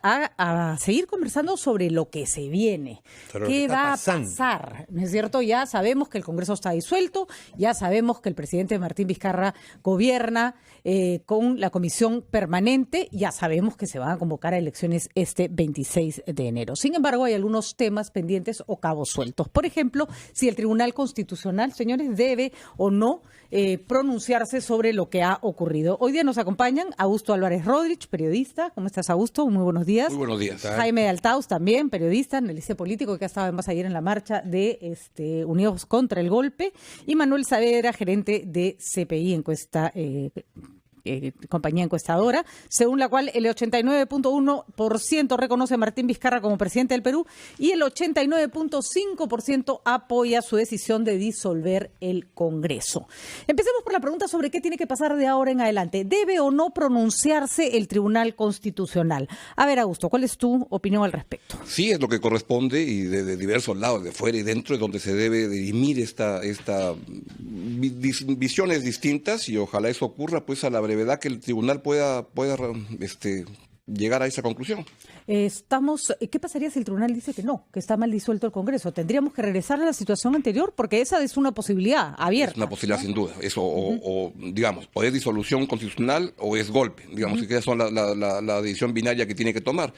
a seguir conversando sobre lo que se viene. ¿Qué va a pasar? ¿No es cierto? Ya sabemos que el Congreso está disuelto, ya sabemos que el presidente Martín Vizcarra gobierna con la comisión permanente, ya sabemos que se van a convocar a elecciones este 26 de enero. Sin embargo, hay algunos temas pendientes o cabos sueltos. Por ejemplo, si el Tribunal Constitucional, señores, debe o no pronunciarse sobre lo que ha ocurrido. Hoy día nos acompañan Augusto Álvarez Rodríguez, periodista. ¿Cómo estás, Augusto? Muy buenos días. Muy buenos días. Jaime de Altaus, también periodista, analista político, que ha estado además ayer en la marcha de Unidos contra el Golpe. Y Manuel Saavedra, gerente de CPI, compañía encuestadora, según la cual el 89.1% reconoce a Martín Vizcarra como presidente del Perú y el 89.5% apoya su decisión de disolver el Congreso. Empecemos por la pregunta sobre qué tiene que pasar de ahora en adelante. ¿Debe o no pronunciarse el Tribunal Constitucional? A ver, Augusto, ¿cuál es tu opinión al respecto? Sí, es lo que corresponde y de diversos lados, de fuera y dentro, es donde se debe dirimir esta visiones distintas y ojalá eso ocurra pues a la brevedad que el tribunal pueda llegar a esa conclusión. ¿Qué pasaría si el tribunal dice que no, que está mal disuelto el Congreso? ¿Tendríamos que regresar a la situación anterior? Porque esa es una posibilidad abierta. Es una posibilidad, ¿no? Sin duda. Eso, digamos, o es disolución constitucional o es golpe. Digamos, que son la decisión binaria que tiene que tomar.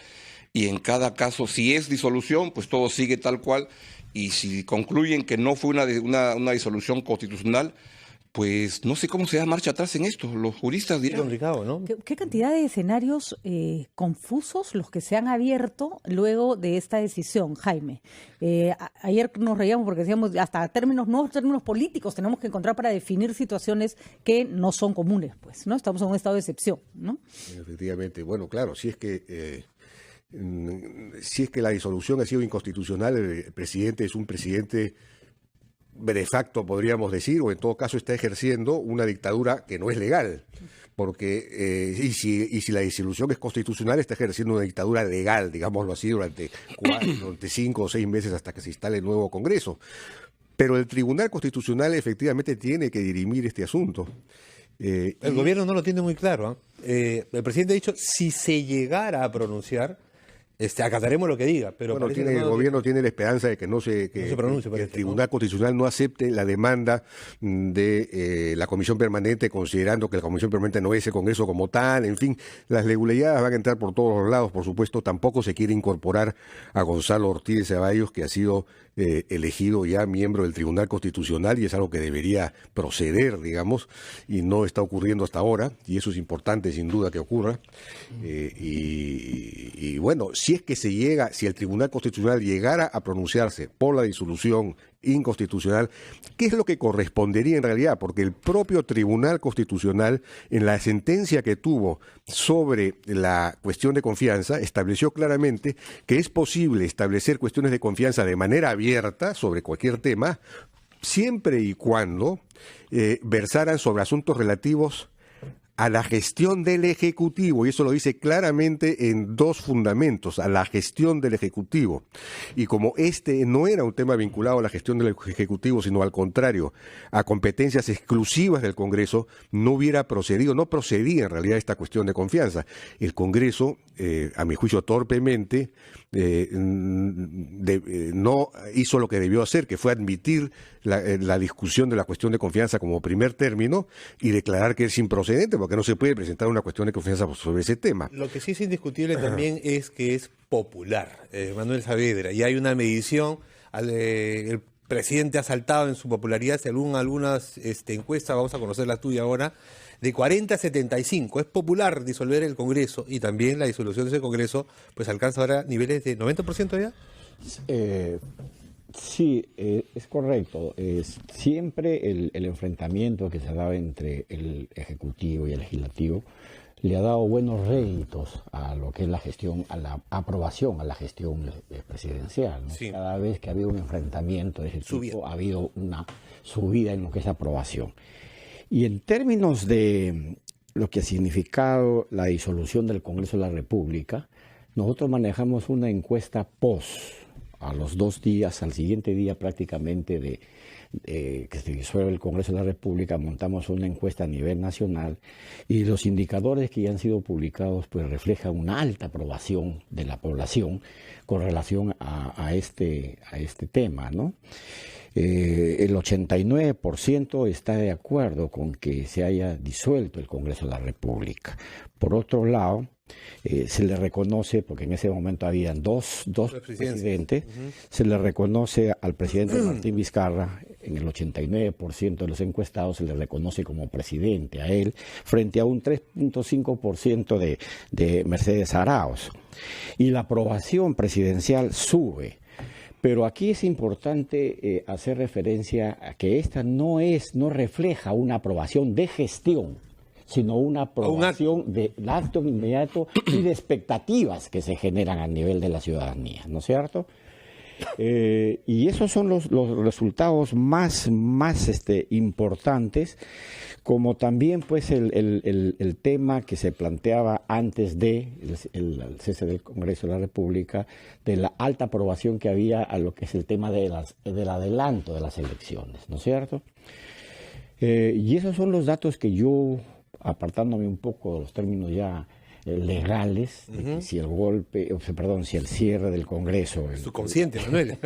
Y en cada caso, si es disolución, pues todo sigue tal cual. Y si concluyen que no fue una disolución constitucional, pues no sé cómo se da marcha atrás en esto. Los juristas dirán. Complicado, ¿no? ¿Qué cantidad de escenarios confusos los que se han abierto luego de esta decisión, Jaime? Ayer nos reíamos porque decíamos hasta nuevos términos políticos tenemos que encontrar para definir situaciones que no son comunes, pues, ¿no? Estamos en un estado de excepción, ¿no? Efectivamente. Bueno, claro, si es que la disolución ha sido inconstitucional, el presidente es un presidente de facto, podríamos decir, o en todo caso está ejerciendo una dictadura que no es legal, porque y si la disolución es constitucional, está ejerciendo una dictadura legal, digámoslo así, durante 5 o 6 meses hasta que se instale el nuevo Congreso. Pero el Tribunal Constitucional efectivamente tiene que dirimir este asunto. El gobierno no lo tiene muy claro, ¿eh? El presidente ha dicho, si se llegara a pronunciar, acataremos lo que diga, pero bueno, el gobierno tiene la esperanza de que el Tribunal Constitucional no acepte la demanda de la Comisión Permanente, considerando que la Comisión Permanente no es el Congreso como tal. En fin, las legalidades van a entrar por todos los lados. Por supuesto, tampoco se quiere incorporar a Gonzalo Ortiz de Ceballos, que ha sido elegido ya miembro del Tribunal Constitucional, y es algo que debería proceder, digamos, y no está ocurriendo hasta ahora, y eso es importante sin duda que ocurra. Y bueno, si el Tribunal Constitucional llegara a pronunciarse por la disolución inconstitucional, ¿qué es lo que correspondería en realidad? Porque el propio Tribunal Constitucional, en la sentencia que tuvo sobre la cuestión de confianza, estableció claramente que es posible establecer cuestiones de confianza de manera abierta sobre cualquier tema, siempre y cuando versaran sobre asuntos relativos a la gestión del Ejecutivo, y eso lo dice claramente en 2 fundamentos, a la gestión del Ejecutivo. Y como este no era un tema vinculado a la gestión del Ejecutivo, sino al contrario, a competencias exclusivas del Congreso, no procedía en realidad esta cuestión de confianza. El Congreso, a mi juicio torpemente, no hizo lo que debió hacer, que fue admitir la discusión de la cuestión de confianza como primer término y declarar que es improcedente, porque no se puede presentar una cuestión de confianza sobre ese tema. Lo que sí es indiscutible también es que es popular, Manuel Saavedra, y hay una medición, el presidente ha saltado en su popularidad, según algunas encuestas, vamos a conocer la tuya ahora, de 40 a 75. Es popular disolver el Congreso, y también la disolución de ese Congreso pues alcanza ahora niveles de 90% ya. Sí, es correcto. Siempre el enfrentamiento que se ha dado entre el Ejecutivo y el Legislativo le ha dado buenos réditos a lo que es la gestión, a la aprobación a la gestión presidencial, ¿no? Sí. Cada vez que ha habido un enfrentamiento de ese tipo, ha habido una subida en lo que es aprobación. Y en términos de lo que ha significado la disolución del Congreso de la República, nosotros manejamos una encuesta post A los 2 días, al siguiente día prácticamente de que se disuelve el Congreso de la República, montamos una encuesta a nivel nacional y los indicadores que ya han sido publicados pues reflejan una alta aprobación de la población con relación a este tema, ¿no? El 89% está de acuerdo con que se haya disuelto el Congreso de la República. Por otro lado, se le reconoce, porque en ese momento habían dos presidentes, se le reconoce al presidente Martín Vizcarra, en el 89% de los encuestados se le reconoce como presidente a él, frente a un 3.5% de Mercedes Arauz. Y la aprobación presidencial sube. Pero aquí es importante hacer referencia a que esta no refleja una aprobación de gestión, sino una aprobación del acto inmediato y de expectativas que se generan a nivel de la ciudadanía, ¿no es cierto? Y esos son los resultados más importantes, como también pues el tema que se planteaba antes de el cese del Congreso de la República, de la alta aprobación que había a lo que es el tema del adelanto de las elecciones, ¿no es cierto? Y esos son los datos que yo, apartándome un poco de los términos ya legales, de que si si el cierre del Congreso... Subconsciente, Manuel.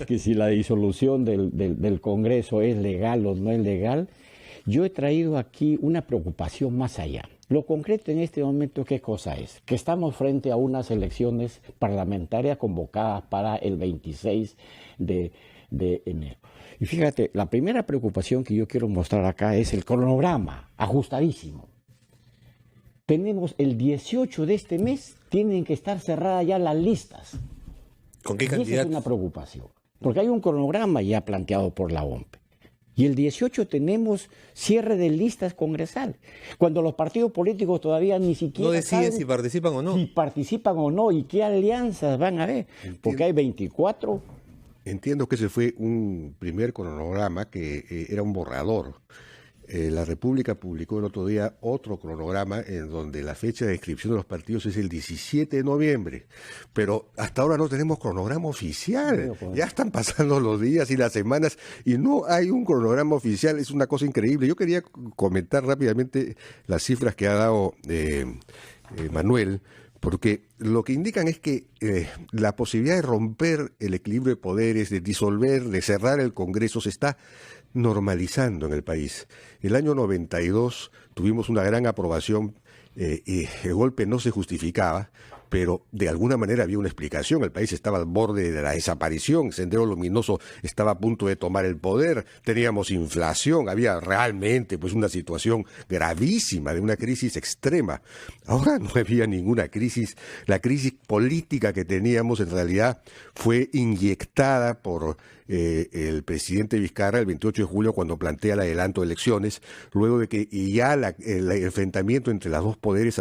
Que si la disolución del Congreso es legal o no es legal, yo he traído aquí una preocupación más allá. Lo concreto en este momento, ¿qué cosa es? Que estamos frente a unas elecciones parlamentarias convocadas para el 26 de enero. Y fíjate, la primera preocupación que yo quiero mostrar acá es el cronograma, ajustadísimo. Tenemos el 18 de este mes, tienen que estar cerradas ya las listas. ¿Con qué candidatos? Y esa es una preocupación, porque hay un cronograma ya planteado por la OMP. Y el 18 tenemos cierre de listas congresal, cuando los partidos políticos todavía ni siquiera no deciden saben si participan o no. Si participan o no y qué alianzas van a haber, porque hay 24. Entiendo que ese fue un primer cronograma que era un borrador. La República publicó el otro día otro cronograma en donde la fecha de inscripción de los partidos es el 17 de noviembre, pero hasta ahora no tenemos cronograma oficial. Ya están pasando los días y las semanas y no hay un cronograma oficial. Es una cosa increíble. Yo quería comentar rápidamente las cifras que ha dado Manuel, porque lo que indican es que la posibilidad de romper el equilibrio de poderes, de disolver, de cerrar el Congreso, se está normalizando en el país. El año 92 tuvimos una gran aprobación y el golpe no se justificaba, pero de alguna manera había una explicación. El país estaba al borde de la desaparición, Sendero Luminoso estaba a punto de tomar el poder, teníamos inflación, había realmente pues una situación gravísima, de una crisis extrema. Ahora no había ninguna crisis. La crisis política que teníamos en realidad fue inyectada por el presidente Vizcarra el 28 de julio cuando plantea el adelanto de elecciones, luego de que ya el enfrentamiento entre los dos poderes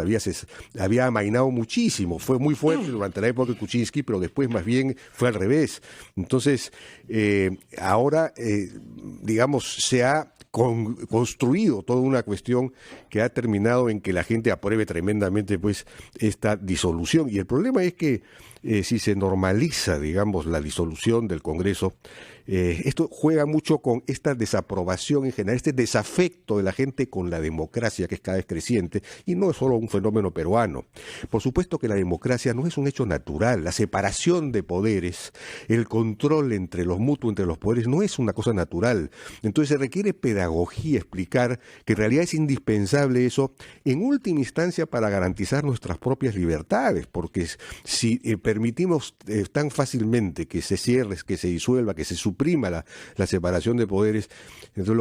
había amainado muchísimo. Fue muy fuerte durante la época de Kuczynski, pero después más bien fue al revés. Entonces, ahora, digamos, se ha construido toda una cuestión que ha terminado en que la gente apruebe tremendamente pues esta disolución. Y el problema es que si se normaliza, digamos, la disolución del Congreso, esto juega mucho con esta desaprobación en general, este desafecto de la gente con la democracia que es cada vez creciente, y no es solo un fenómeno peruano. Por supuesto que la democracia no es un hecho natural, la separación de poderes, el control entre los poderes no es una cosa natural. Entonces se requiere pedagogía, explicar que en realidad es indispensable eso, en última instancia para garantizar nuestras propias libertades, porque si permitimos tan fácilmente que se cierre, que se disuelva, que se suprima la separación de poderes, entonces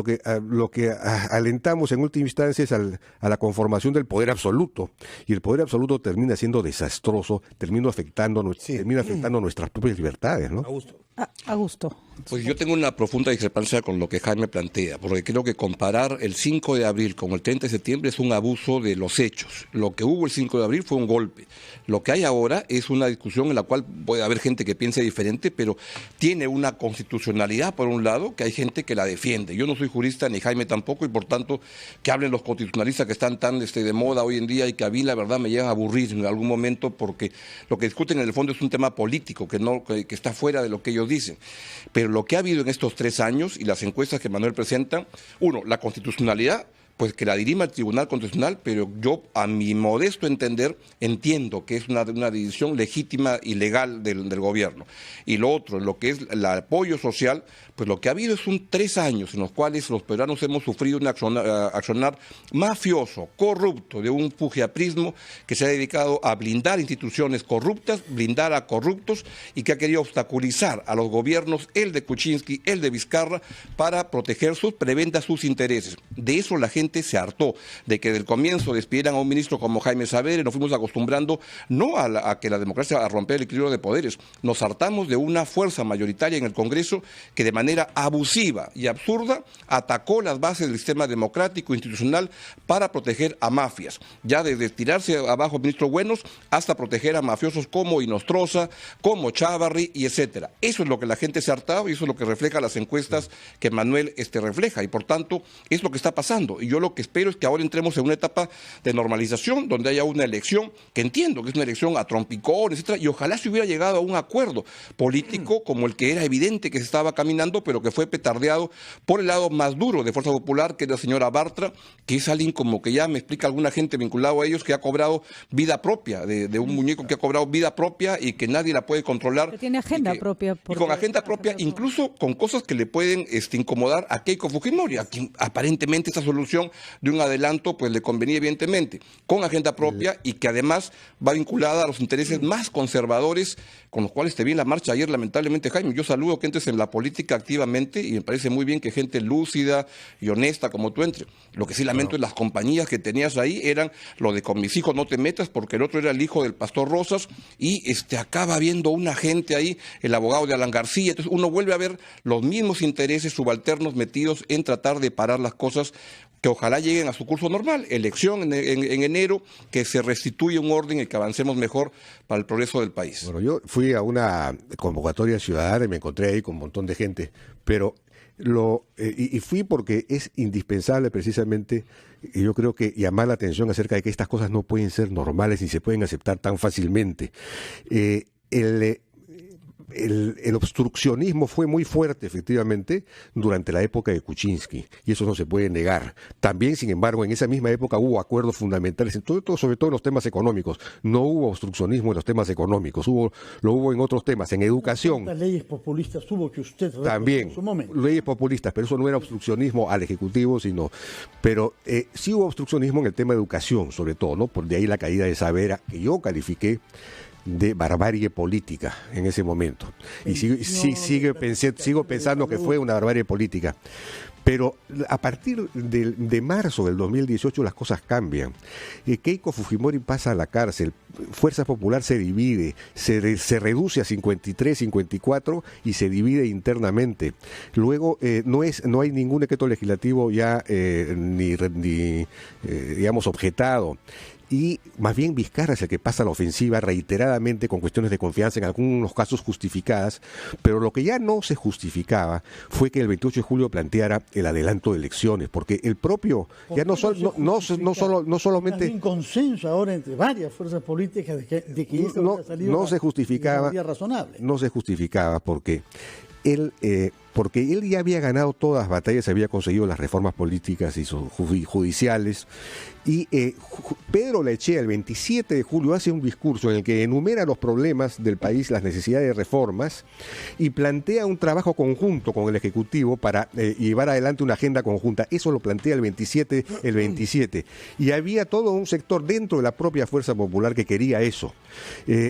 lo que alentamos en última instancia es a la conformación del poder absoluto, y el poder absoluto termina siendo desastroso, termina afectando nuestras propias libertades, ¿no? Augusto. Augusto. Pues yo tengo una profunda discrepancia con lo que Jaime plantea, porque creo que comparar el 5 de abril con el 30 de septiembre es un abuso de los hechos. Lo que hubo el 5 de abril fue un golpe. Lo que hay ahora es una discusión en la cual puede haber gente que piense diferente, pero tiene una constitucionalidad, por un lado, que hay gente que la defiende. Yo no soy jurista, ni Jaime tampoco, y por tanto, que hablen los constitucionalistas que están tan de moda hoy en día y que a mí, la verdad, me llega a aburrir en algún momento, porque lo que discuten en el fondo es un tema político, que está fuera de lo que ellos dicen. Pero lo que ha habido en estos 3 años y las encuestas que Manuel presenta, uno, la constitucionalidad, pues que la dirima el Tribunal Constitucional, pero yo, a mi modesto entender, entiendo que es una decisión legítima y legal del gobierno. Y lo otro, lo que es el apoyo social, pues lo que ha habido es 3 años en los cuales los peruanos hemos sufrido un accionar mafioso, corrupto, de un fujiaprismo que se ha dedicado a blindar instituciones corruptas, blindar a corruptos y que ha querido obstaculizar a los gobiernos, el de Kuczynski, el de Vizcarra, para proteger sus prebendas, sus intereses. De eso la gente se hartó, de que del comienzo despidieran a un ministro como Jaime Saavedra, nos fuimos acostumbrando no a que la democracia, a romper el equilibrio de poderes, nos hartamos de una fuerza mayoritaria en el Congreso que de manera abusiva y absurda atacó las bases del sistema democrático institucional para proteger a mafias, ya desde tirarse abajo ministros buenos hasta proteger a mafiosos como Inostroza, como Chávarri y etcétera. Eso es lo que la gente se ha hartado y eso es lo que refleja las encuestas que Manuel refleja, y por tanto es lo que está pasando. Y yo lo que espero es que ahora entremos en una etapa de normalización, donde haya una elección, que entiendo que es una elección a trompicón, etcétera, y ojalá se hubiera llegado a un acuerdo político como el que era evidente que se estaba caminando, pero que fue petardeado por el lado más duro de Fuerza Popular, que es la señora Bartra, que es alguien, como que ya me explica alguna gente vinculado a ellos, que ha cobrado vida propia, de un muñeco que ha cobrado vida propia y que nadie la puede controlar. Que tiene agenda propia. Y con agenda propia, incluso con cosas que le pueden incomodar a Keiko Fujimori, a quien aparentemente esta solución de un adelanto pues le convenía evidentemente, con agenda propia y que además va vinculada a los intereses más conservadores, con los cuales te vi en la marcha ayer, lamentablemente, Jaime. Yo saludo que entres en la política activamente y me parece muy bien que gente lúcida y honesta como tú entre. Lo que sí lamento es las compañías que tenías ahí eran lo de con mis hijos no te metas, porque el otro era el hijo del pastor Rosas y acaba viendo una gente ahí, el abogado de Alan García. Entonces uno vuelve a ver los mismos intereses subalternos metidos en tratar de parar las cosas que ojalá lleguen a su curso normal, elección en enero, que se restituya un orden y que avancemos mejor para el progreso del país. Bueno, yo fui a una convocatoria ciudadana y me encontré ahí con un montón de gente, pero y fui porque es indispensable precisamente, y yo creo que llamar la atención acerca de que estas cosas no pueden ser normales ni se pueden aceptar tan fácilmente. El obstruccionismo fue muy fuerte, efectivamente, durante la época de Kuczynski, y eso no se puede negar. También, sin embargo, en esa misma época hubo acuerdos fundamentales, sobre todo en los temas económicos. No hubo obstruccionismo en los temas económicos, lo hubo en otros temas, en educación. ¿Cuántas leyes populistas tuvo que usted también en su momento? Leyes populistas, pero eso no era obstruccionismo al Ejecutivo, pero sí hubo obstruccionismo en el tema de educación, sobre todo, ¿no? Por de ahí la caída de Saavedra, que yo califiqué de barbarie política en ese momento. Y sigo pensando que fue una barbarie política. Pero a partir de marzo del 2018 las cosas cambian. Keiko Fujimori pasa a la cárcel, Fuerza Popular se divide, se reduce a 53, 54 y se divide internamente. Luego no hay ningún decreto legislativo ya digamos objetado. Y más bien Vizcarra es el que pasa la ofensiva reiteradamente con cuestiones de confianza, en algunos casos justificadas, pero lo que ya no se justificaba fue que el 28 de julio planteara el adelanto de elecciones, porque el propio, ya no solamente... Hay un consenso ahora entre varias fuerzas políticas de que esto no se justificaba, razonable. No se justificaba porque él ya había ganado todas las batallas, había conseguido las reformas políticas y judiciales, y Pedro Lechea el 27 de julio hace un discurso en el que enumera los problemas del país, las necesidades de reformas, y plantea un trabajo conjunto con el Ejecutivo para llevar adelante una agenda conjunta. Eso lo plantea el 27, y había todo un sector dentro de la propia Fuerza Popular que quería eso.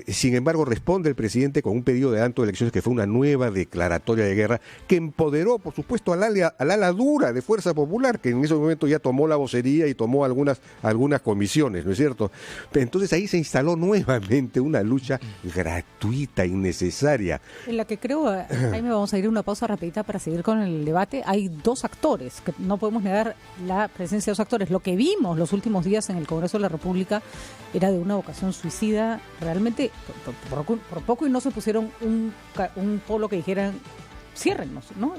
Sin embargo, responde el presidente con un pedido de adelanto de elecciones que fue una nueva declaratoria de guerra que que empoderó, por supuesto, al ala dura de Fuerza Popular, que en ese momento ya tomó la vocería y tomó algunas comisiones, ¿no es cierto? Entonces ahí se instaló nuevamente una lucha gratuita, innecesaria. En la que creo, Jaime, vamos a ir a una pausa rapidita para seguir con el debate. Hay dos actores, que no podemos negar la presencia de dos actores. Lo que vimos los últimos días en el Congreso de la República era de una vocación suicida, realmente por poco, y no se pusieron un polo que dijeran ciérrennos, ¿no?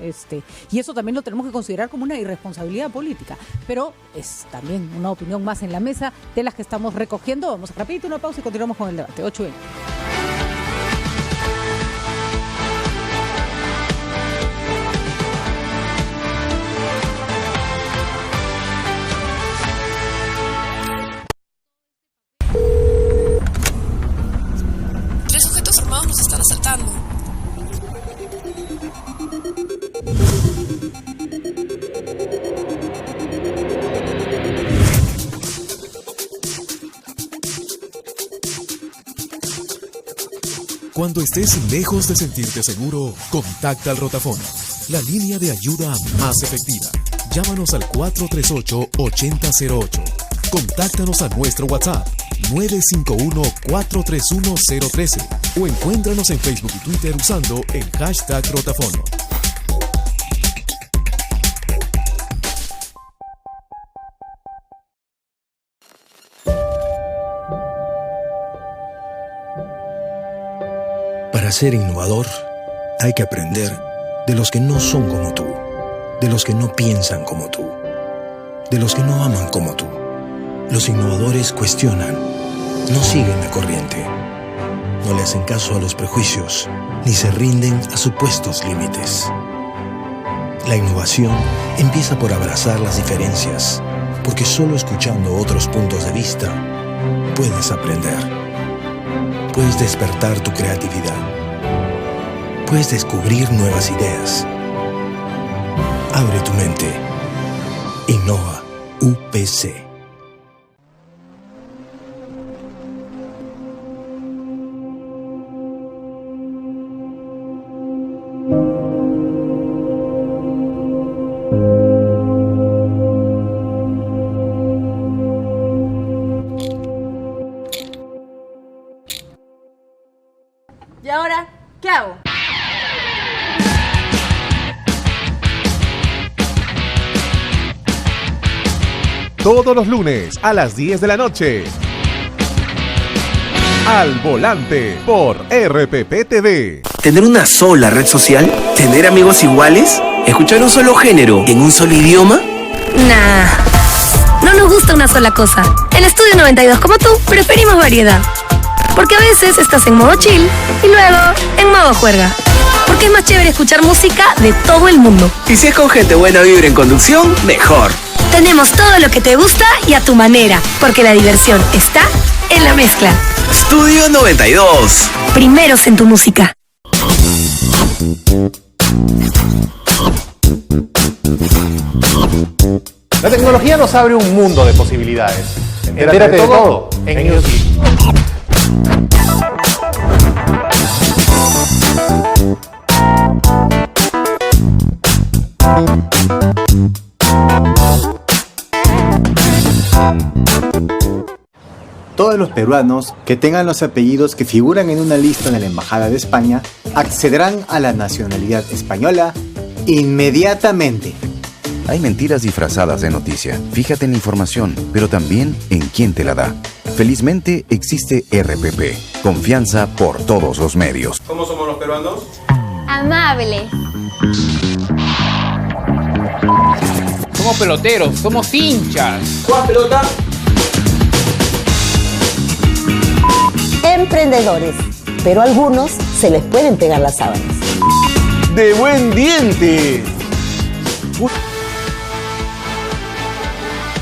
Y eso también lo tenemos que considerar como una irresponsabilidad política, pero es también una opinión más en la mesa de las que estamos recogiendo. Vamos a rapidito una pausa y continuamos con el debate. 8:20. Tres sujetos armados nos están asaltando. Cuando estés lejos de sentirte seguro, contacta al Rotafono, la línea de ayuda más efectiva. Llámanos al 438-8008. Contáctanos a nuestro WhatsApp 951-431-013 o encuéntranos en Facebook y Twitter usando el hashtag Rotafono. Para ser innovador, hay que aprender de los que no son como tú, de los que no piensan como tú, de los que no aman como tú. Los innovadores cuestionan, no siguen la corriente, no le hacen caso a los prejuicios, ni se rinden a supuestos límites. La innovación empieza por abrazar las diferencias, porque solo escuchando otros puntos de vista puedes aprender. Puedes despertar tu creatividad. Puedes descubrir nuevas ideas. Abre tu mente. Innova UPC. ¿Y ahora qué hago? Todos los lunes a las 10 de la noche. Al Volante por RPP TV. ¿Tener una sola red social? ¿Tener amigos iguales? ¿Escuchar un solo género en un solo idioma? Nah, no nos gusta una sola cosa. En Estudio 92, como tú, preferimos variedad. Porque a veces estás en modo chill y luego en modo juerga. Porque es más chévere escuchar música de todo el mundo. Y si es con gente buena vibra en conducción, mejor. Tenemos todo lo que te gusta y a tu manera, porque la diversión está en la mezcla. Estudio 92. Primeros en tu música. La tecnología nos abre un mundo de posibilidades. Entérate de todo en Newsbeat. Todos los peruanos que tengan los apellidos que figuran en una lista de la Embajada de España accederán a la nacionalidad española inmediatamente. Hay mentiras disfrazadas de noticia. Fíjate en la información, pero también en quién te la da. Felizmente existe RPP. Confianza por todos los medios. ¿Cómo somos los peruanos? Amables. Somos peloteros, somos hinchas. ¿Juegas pelota? Emprendedores, pero a algunos se les pueden pegar las sábanas. ¡De buen diente!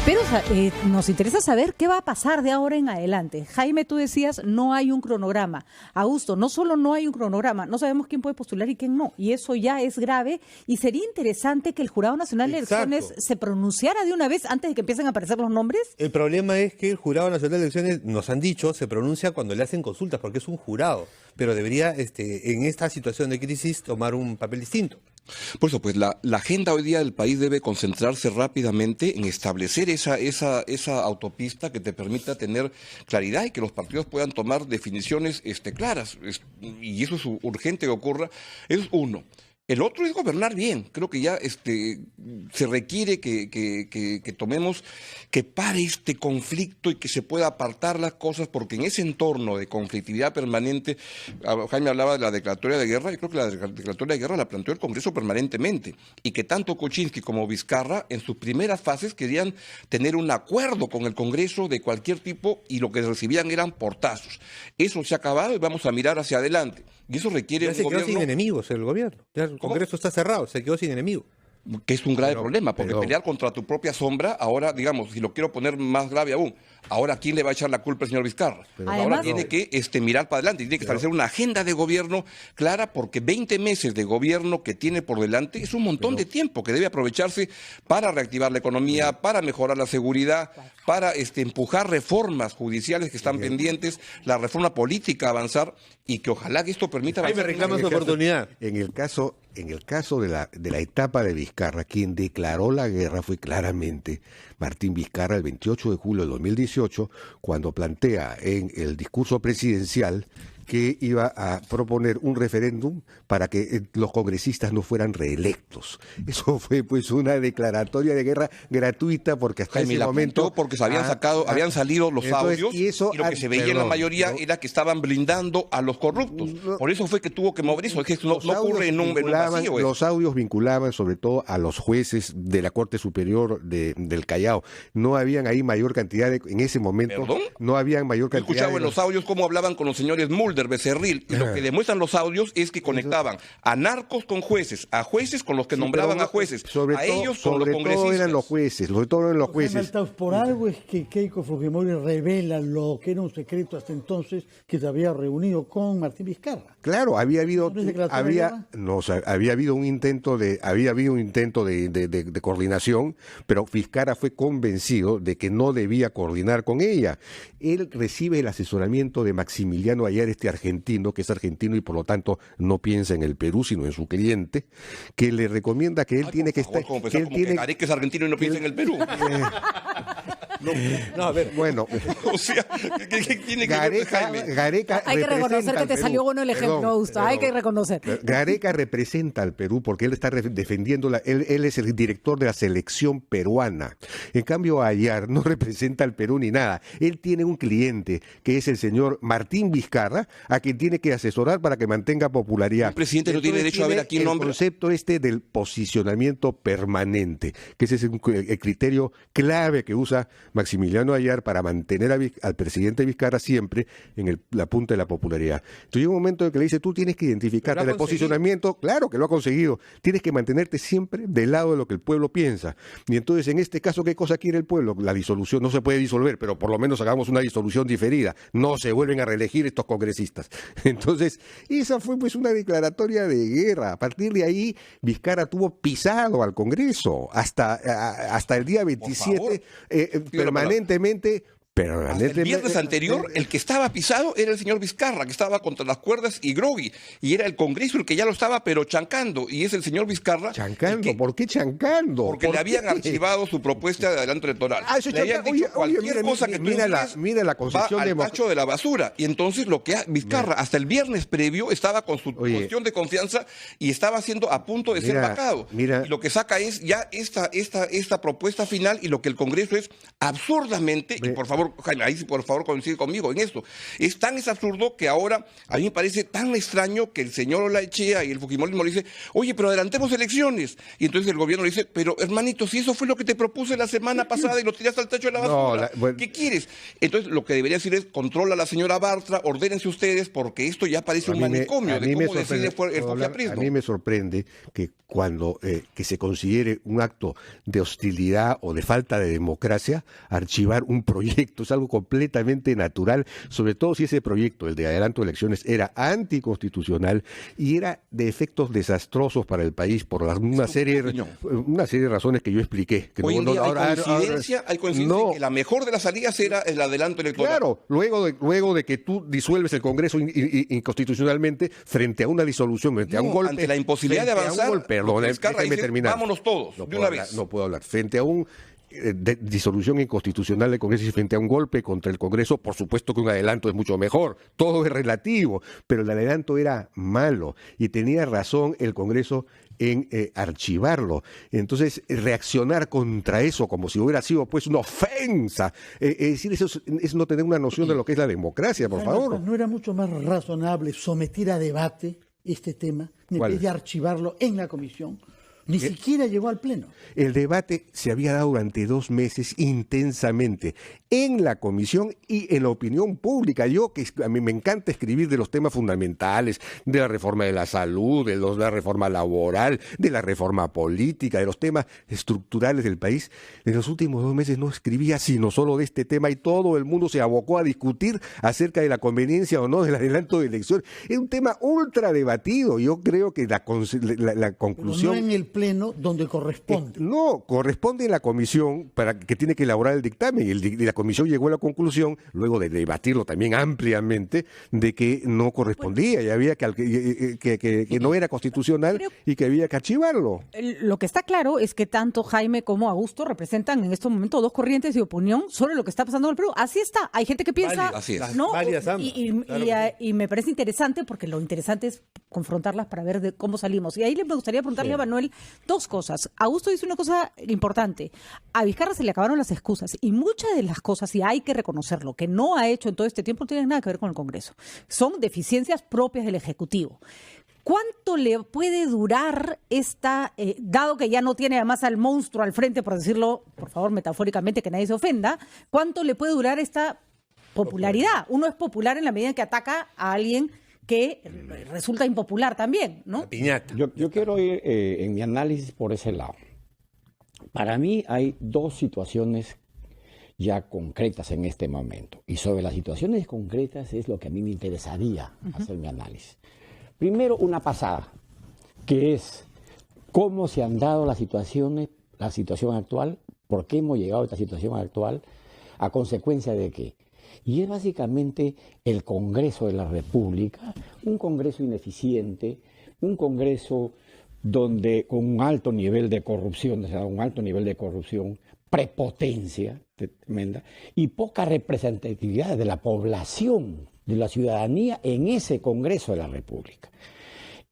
Pero nos interesa saber qué va a pasar de ahora en adelante. Jaime, tú decías, no hay un cronograma. Augusto, no solo no hay un cronograma, no sabemos quién puede postular y quién no. Y eso ya es grave y sería interesante que el Jurado Nacional de Elecciones se pronunciara de una vez antes de que empiecen a aparecer los nombres. El problema es que el Jurado Nacional de Elecciones, nos han dicho, se pronuncia cuando le hacen consultas porque es un jurado. Pero debería, en esta situación de crisis, tomar un papel distinto. Por eso, pues la agenda hoy día del país debe concentrarse rápidamente en establecer esa autopista que te permita tener claridad y que los partidos puedan tomar definiciones claras. Y eso es urgente que ocurra. Eso es uno. El otro es gobernar bien. Creo que ya se requiere que tomemos, que pare este conflicto y que se pueda apartar las cosas, porque en ese entorno de conflictividad permanente, Jaime hablaba de la declaratoria de guerra, yo creo que la declaratoria de guerra la planteó el Congreso permanentemente, y que tanto Kuczynski como Vizcarra en sus primeras fases querían tener un acuerdo con el Congreso de cualquier tipo y lo que recibían eran portazos. Eso se ha acabado y vamos a mirar hacia adelante. Y eso requiere ya se quedó sin enemigos el gobierno. Ya el Congreso está cerrado, se quedó sin enemigos. Que es un grave problema, porque pelear contra tu propia sombra, ahora, digamos, si lo quiero poner más grave aún, ahora ¿quién le va a echar la culpa al señor Vizcarra? Ahora tiene que mirar para adelante, tiene que establecer una agenda de gobierno clara, porque 20 meses de gobierno que tiene por delante es un montón de tiempo que debe aprovecharse para reactivar la economía, para mejorar la seguridad, para empujar reformas judiciales que están pendientes, la reforma política avanzar, y que ojalá que esto permita avanzar. Ahí me reclama su oportunidad. En el caso de la etapa de Vizcarra, quien declaró la guerra fue claramente Martín Vizcarra el 28 de julio de 2018, cuando plantea en el discurso presidencial que iba a proponer un referéndum para que los congresistas no fueran reelectos. Eso fue pues una declaratoria de guerra gratuita, porque hasta ese momento porque se habían salido los audios, y lo que se veía en la mayoría era que estaban blindando a los corruptos. Por eso fue que tuvo que mover eso. Es que no ocurre en un vacío. Los audios vinculaban sobre todo a los jueces de la Corte Superior del Callao. No habían ahí mayor cantidad en ese momento. ¿Perdón? No habían mayor cantidad. Escuchaba en los audios cómo hablaban con los señores Mulder, Becerril, y lo que demuestran los audios es que conectaban a narcos con jueces, a jueces con los que nombraban a jueces, ellos con los congresistas. Sobre todo eran los jueces. Por algo es que Keiko Fujimori revela lo que era un secreto hasta entonces, que se había reunido con Martín Vizcarra. Claro, había habido un intento de coordinación, pero Vizcarra fue convencido de que no debía coordinar con ella. Él recibe el asesoramiento de Maximiliano Ayar, argentino, que es argentino y por lo tanto no piensa en el Perú, sino en su cliente, que le recomienda que él tiene que estar... Gareca es argentino y no piensa en el Perú. No, a ver, bueno. O sea, ¿qué tiene que ver Jaime? Gareca hay que reconocer que te salió bueno el ejemplo, Augusto. Hay que reconocer. Gareca representa al Perú porque él está defendiendo, él es el director de la selección peruana. En cambio, Ayar no representa al Perú ni nada. Él tiene un cliente que es el señor Martín Vizcarra, a quien tiene que asesorar para que mantenga popularidad. El presidente no tiene derecho a ver a quién nombra. El concepto del posicionamiento permanente, que ese es el criterio clave que usa Maximiliano Ayar para mantener al presidente Vizcarra siempre en la punta de la popularidad. Entonces llega un momento en que le dice, tú tienes que identificarte en el posicionamiento, claro que lo ha conseguido, tienes que mantenerte siempre del lado de lo que el pueblo piensa. Y entonces, en este caso, ¿qué cosa quiere el pueblo? La disolución. No se puede disolver, pero por lo menos hagamos una disolución diferida. No se vuelven a reelegir estos congresistas. Entonces, esa fue pues una declaratoria de guerra. A partir de ahí, Vizcarra tuvo pisado al Congreso hasta el día 27, permanentemente. Pero el viernes anterior, el que estaba pisado era el señor Vizcarra, que estaba contra las cuerdas y grogui, y era el Congreso el que ya lo estaba, pero chancando, y es el señor Vizcarra. ¿Chancando? ¿Por qué chancando? Porque le habían archivado su propuesta de adelanto electoral. Le habían dicho cualquier cosa que mira la concepción va al tacho de la basura. Y entonces lo que Vizcarra, hasta el viernes previo, estaba con su cuestión de confianza y estaba siendo a punto de ser vacado. Y lo que saca es ya esta propuesta final, y lo que el Congreso es absurdamente, y por favor, Jaime, ahí por favor coincide conmigo en esto. Es absurdo que ahora a mí me parece tan extraño que el señor Olaechea y el fujimorismo le dice, oye, pero adelantemos elecciones. Y entonces el gobierno le dice, pero hermanito, si eso fue lo que te propuse la semana pasada y lo tiraste al tacho de la basura, ¿qué quieres? Entonces lo que debería decir es, controla a la señora Bartra, ordénense ustedes, porque esto ya parece un manicomio de cómo decide el Jorge Aprisno. A mí me sorprende que cuando que se considere un acto de hostilidad o de falta de democracia, archivar un proyecto proyecto, es algo completamente natural, sobre todo si ese proyecto, el de adelanto de elecciones, era anticonstitucional y era de efectos desastrosos para el país por una serie de razones que yo expliqué. Que Hoy en día hay coincidencia en que la mejor de las salidas era el adelanto electoral. Claro, luego de que tú disuelves el Congreso inconstitucionalmente frente a una disolución, frente a un golpe. Ante la imposibilidad de avanzar, déjame terminar. Vámonos todos, de una vez. No puedo hablar. Frente a un disolución inconstitucional del Congreso y frente a un golpe contra el Congreso, por supuesto que un adelanto es mucho mejor, todo es relativo, pero el adelanto era malo y tenía razón el Congreso en archivarlo. Entonces, reaccionar contra eso como si hubiera sido pues una ofensa, es decir, eso es no tener una noción de lo que es la democracia, por favor. ¿No era mucho más razonable someter a debate este tema en vez de archivarlo en la comisión? Ni siquiera llegó al Pleno. El debate se había dado durante 2 meses intensamente en la comisión y en la opinión pública. A mí me encanta escribir de los temas fundamentales, de la reforma de la salud, de la reforma laboral, de la reforma política, de los temas estructurales del país. En los últimos 2 meses no escribía sino solo de este tema y todo el mundo se abocó a discutir acerca de la conveniencia o no del adelanto de elección. Es un tema ultra debatido. Yo creo que la conclusión... Pero no en el Pleno donde corresponde. No, corresponde en la comisión que tiene que elaborar el dictamen. Y la comisión llegó a la conclusión, luego de debatirlo también ampliamente, de que no correspondía y había que no era constitucional y que había que archivarlo. Lo que está claro es que tanto Jaime como Augusto representan en estos momentos 2 corrientes de opinión sobre lo que está pasando en el Perú. Así está. Hay gente que piensa, ¿no? Y me parece interesante porque lo interesante es confrontarlas para ver de cómo salimos. Y ahí me gustaría preguntarle a Manuel 2 cosas. Augusto dice una cosa importante. A Vizcarra se le acabaron las excusas y muchas de las cosas, y hay que reconocerlo, que no ha hecho en todo este tiempo no tienen nada que ver con el Congreso. Son deficiencias propias del Ejecutivo. ¿Cuánto le puede durar dado que ya no tiene además al monstruo al frente, por decirlo, por favor, metafóricamente, que nadie se ofenda, cuánto le puede durar esta popularidad? Uno es popular en la medida en que ataca a alguien que resulta impopular también, ¿no? La piñata. Yo quiero ir en mi análisis por ese lado. Para mí hay 2 situaciones ya concretas en este momento. Y sobre las situaciones concretas es lo que a mí me interesaría hacer mi análisis. Primero, una pasada, que es cómo se han dado la situación actual, por qué hemos llegado a esta situación actual, a consecuencia de qué. Y es básicamente el Congreso de la República, un Congreso ineficiente, un Congreso donde con un alto nivel de corrupción, prepotencia tremenda y poca representatividad de la población, de la ciudadanía en ese Congreso de la República.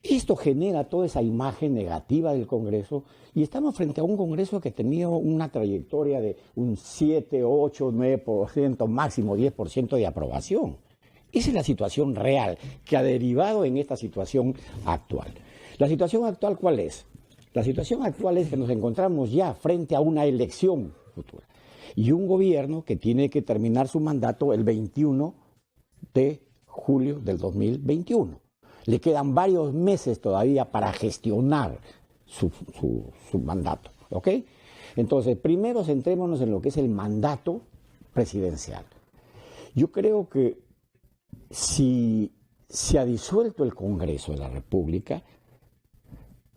Esto genera toda esa imagen negativa del Congreso y estamos frente a un Congreso que tenía una trayectoria de un 7, 8, 9%, máximo 10% de aprobación. Esa es la situación real que ha derivado en esta situación actual. ¿La situación actual cuál es? La situación actual es que nos encontramos ya frente a una elección futura y un gobierno que tiene que terminar su mandato el 21 de julio del 2021. Le quedan varios meses todavía para gestionar su mandato, ¿ok? Entonces, primero centrémonos en lo que es el mandato presidencial. Yo creo que si se ha disuelto el Congreso de la República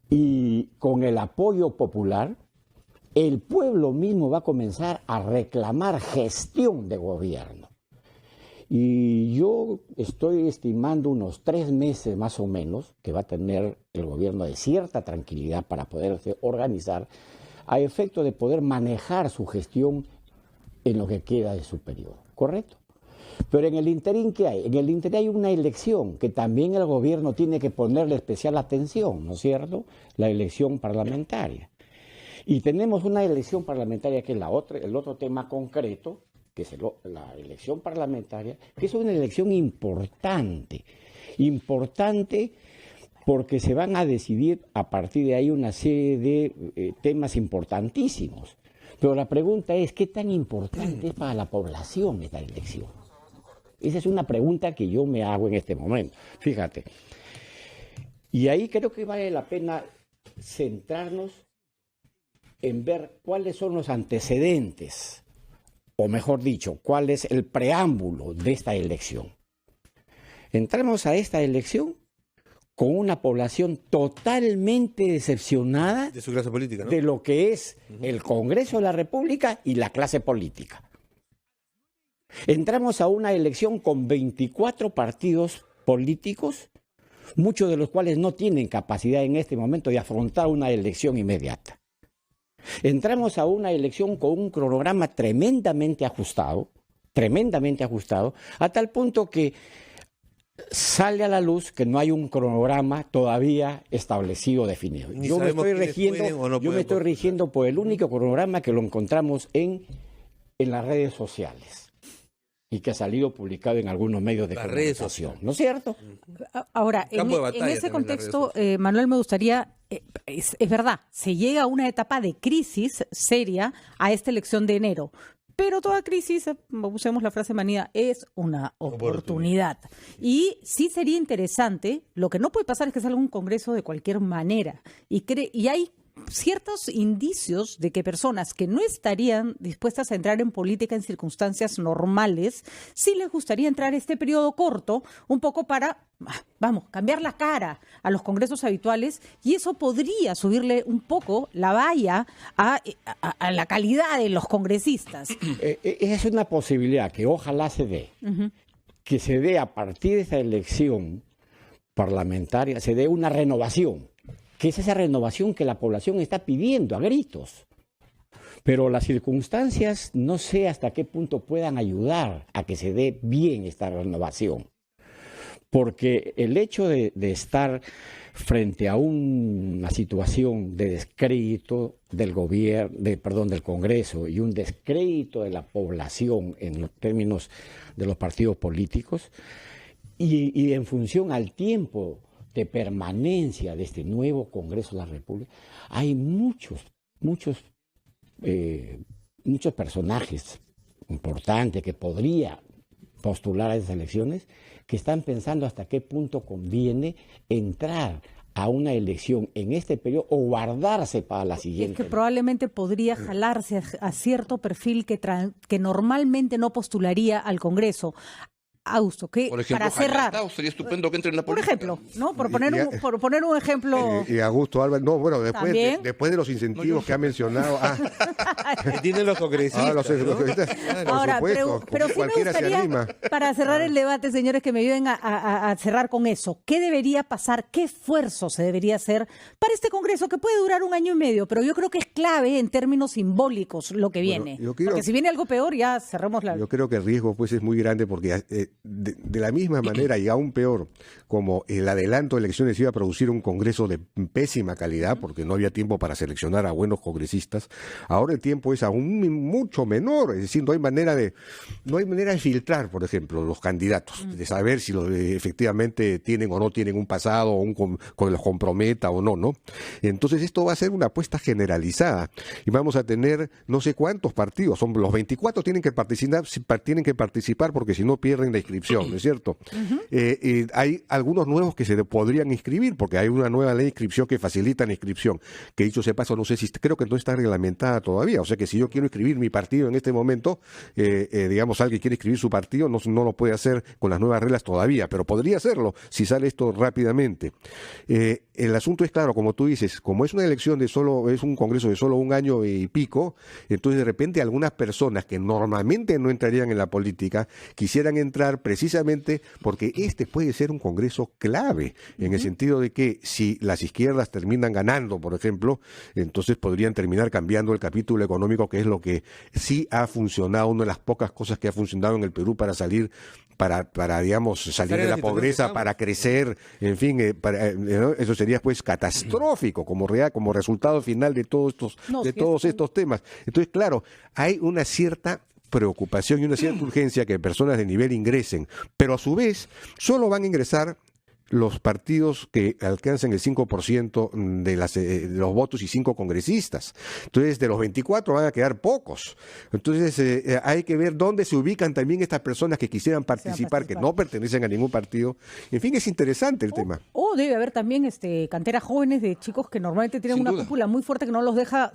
y con el apoyo popular, el pueblo mismo va a comenzar a reclamar gestión de gobierno. Y yo estoy estimando unos 3 meses más o menos que va a tener el gobierno de cierta tranquilidad para poderse organizar a efecto de poder manejar su gestión en lo que queda de su periodo, ¿correcto? Pero en el interín, ¿qué hay? En el interín hay una elección que también el gobierno tiene que ponerle especial atención, ¿no es cierto? La elección parlamentaria. Y tenemos una elección parlamentaria que es el otro tema concreto, que es la elección parlamentaria, que es una elección importante porque se van a decidir a partir de ahí una serie de temas importantísimos. Pero la pregunta es, ¿qué tan importante es para la población esta elección? Esa es una pregunta que yo me hago en este momento. Fíjate. Y ahí creo que vale la pena centrarnos en ver cuáles son los antecedentes o mejor dicho, cuál es el preámbulo de esta elección. Entramos a esta elección con una población totalmente decepcionada de su clase política, ¿no? De lo que es el Congreso de la República y la clase política. Entramos a una elección con 24 partidos políticos, muchos de los cuales no tienen capacidad en este momento de afrontar una elección inmediata. Entramos a una elección con un cronograma tremendamente ajustado, a tal punto que sale a la luz que no hay un cronograma todavía establecido, definido. Yo me estoy rigiendo por el único cronograma que lo encontramos en las redes sociales y que ha salido publicado en algunos medios de comunicación, ¿no es cierto? Ahora, en ese contexto, Manuel, me gustaría, es verdad, se llega a una etapa de crisis seria a esta elección de enero. Pero toda crisis, usemos la frase manía, es una oportunidad. Y sí sería interesante, lo que no puede pasar es que salga un congreso de cualquier manera. Y hay ciertos indicios de que personas que no estarían dispuestas a entrar en política en circunstancias normales, sí les gustaría entrar este periodo corto un poco para, cambiar la cara a los congresos habituales, y eso podría subirle un poco la valla a la calidad de los congresistas. Es una posibilidad que ojalá se dé, que se dé a partir de esa elección parlamentaria, se dé una renovación, que es esa renovación que la población está pidiendo a gritos. Pero las circunstancias no sé hasta qué punto puedan ayudar a que se dé bien esta renovación. Porque el hecho de estar frente a una situación de descrédito del del Congreso y un descrédito de la población en términos de los partidos políticos y en función al tiempo de permanencia de este nuevo Congreso de la República, hay muchos personajes importantes que podría postular a esas elecciones, que están pensando hasta qué punto conviene entrar a una elección en este periodo o guardarse para la siguiente. Es que probablemente podría jalarse a cierto perfil que normalmente no postularía al Congreso. Augusto, que por ejemplo, para cerrar, sería estupendo que entre en la política. Por ejemplo, ¿no? Por poner un ejemplo. Y Augusto Álvarez, no, bueno, después de los incentivos que ha mencionado. Que tienen los congresistas. Ahora, pero sí me gustaría, para cerrar el debate, señores, que me ayuden a cerrar con eso. ¿Qué debería pasar? ¿Qué esfuerzo se debería hacer para este Congreso que puede durar 1 año y medio? Pero yo creo que es clave en términos simbólicos lo que viene. Porque si viene algo peor, ya cerramos la... Yo creo que el riesgo pues es muy grande porque de la misma manera y aún peor, como el adelanto de elecciones iba a producir un Congreso de pésima calidad porque no había tiempo para seleccionar a buenos congresistas, ahora el tiempo es aún mucho menor, es decir, no hay manera de filtrar, por ejemplo, los candidatos, de saber si efectivamente tienen o no tienen un pasado o que los comprometa o no. Entonces esto va a ser una apuesta generalizada y vamos a tener no sé cuántos partidos, son los 24 tienen que participar porque si no pierden la inscripción, ¿no es cierto? Hay algunos nuevos que se podrían inscribir porque hay una nueva ley de inscripción que facilita la inscripción, que dicho sea paso, no sé si creo que no está reglamentada todavía, o sea que si yo quiero inscribir mi partido en este momento, digamos alguien quiere inscribir su partido, no lo puede hacer con las nuevas reglas todavía, pero podría hacerlo si sale esto rápidamente. El asunto es claro, como tú dices, como es una elección es un congreso de solo 1 año y pico, entonces de repente algunas personas que normalmente no entrarían en la política quisieran entrar precisamente porque este puede ser un congreso clave, en el sentido de que si las izquierdas terminan ganando, por ejemplo, entonces podrían terminar cambiando el capítulo económico, que es lo que sí ha funcionado, una de las pocas cosas que ha funcionado en el Perú para salir de la pobreza, para crecer, en fin, eso sería pues catastrófico como resultado final de todos estos temas. Entonces, claro, hay una cierta preocupación y una cierta urgencia que personas de nivel ingresen, pero a su vez solo van a ingresar los partidos que alcancen el 5% de los votos y 5 congresistas. Entonces, de los 24 van a quedar pocos. Entonces, hay que ver dónde se ubican también estas personas que quisieran participar, que no pertenecen a ningún partido. En fin, es interesante el tema. Debe haber también canteras jóvenes de chicos que normalmente tienen una cúpula muy fuerte que no los deja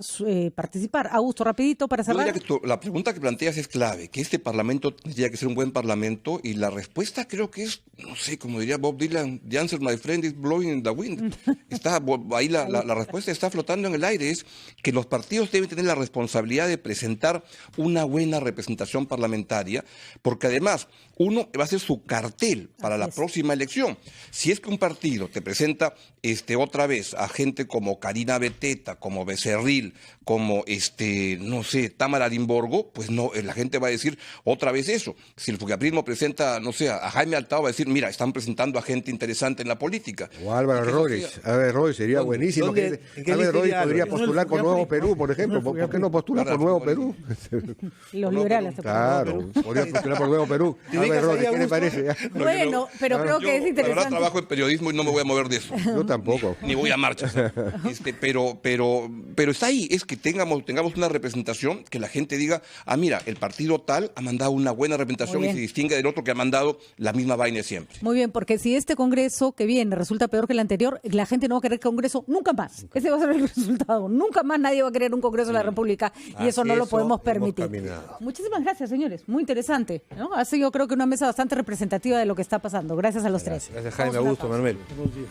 participar. Augusto, rapidito para cerrar. Yo diría que la pregunta que planteas es clave, que este parlamento tendría que ser un buen parlamento, y la respuesta creo que es, no sé, como diría Bob Dylan, the answer, my friend, is blowing in the wind. Está ahí la respuesta está flotando en el aire, es que los partidos deben tener la responsabilidad de presentar una buena representación parlamentaria, porque además uno va a ser su cartel para la próxima elección. Si es que un partido te presenta otra vez a gente como Karina Beteta, como Becerril, como no sé, Tamara Limborgo, pues no, la gente va a decir otra vez eso. Si el fugaprismo presenta, no sé, a Jaime Altao, va a decir, mira, están presentando a gente interesante en la política. O Álvaro Rodríguez. Álvaro Rodríguez sería buenísimo. Álvaro Rodríguez podría postular con Nuevo Perú, por ejemplo. ¿Por qué no postula por Nuevo Perú? Los liberales. Claro, podría postular por Nuevo Perú. Álvaro Rodríguez, ¿qué le parece? Bueno, pero creo que es interesante. La verdad, trabajo en periodismo y no me voy a mover de eso. Yo tampoco. Ni voy a marchas. Pero está ahí, es que tengamos una representación, que la gente diga, mira, el partido tal ha mandado una buena representación y se distingue del otro que ha mandado la misma vaina siempre. Muy bien, porque si este Congreso que viene resulta peor que el anterior, la gente no va a querer Congreso nunca más. Ese va a ser el resultado. Nunca más nadie va a querer un Congreso de la República y eso no lo podemos permitir. Muchísimas gracias, señores. Muy interesante, ¿no? Ha sido, creo que una mesa bastante representativa de lo que está pasando. Gracias a los tres. Gracias, Jaime, Augusto, Manuel.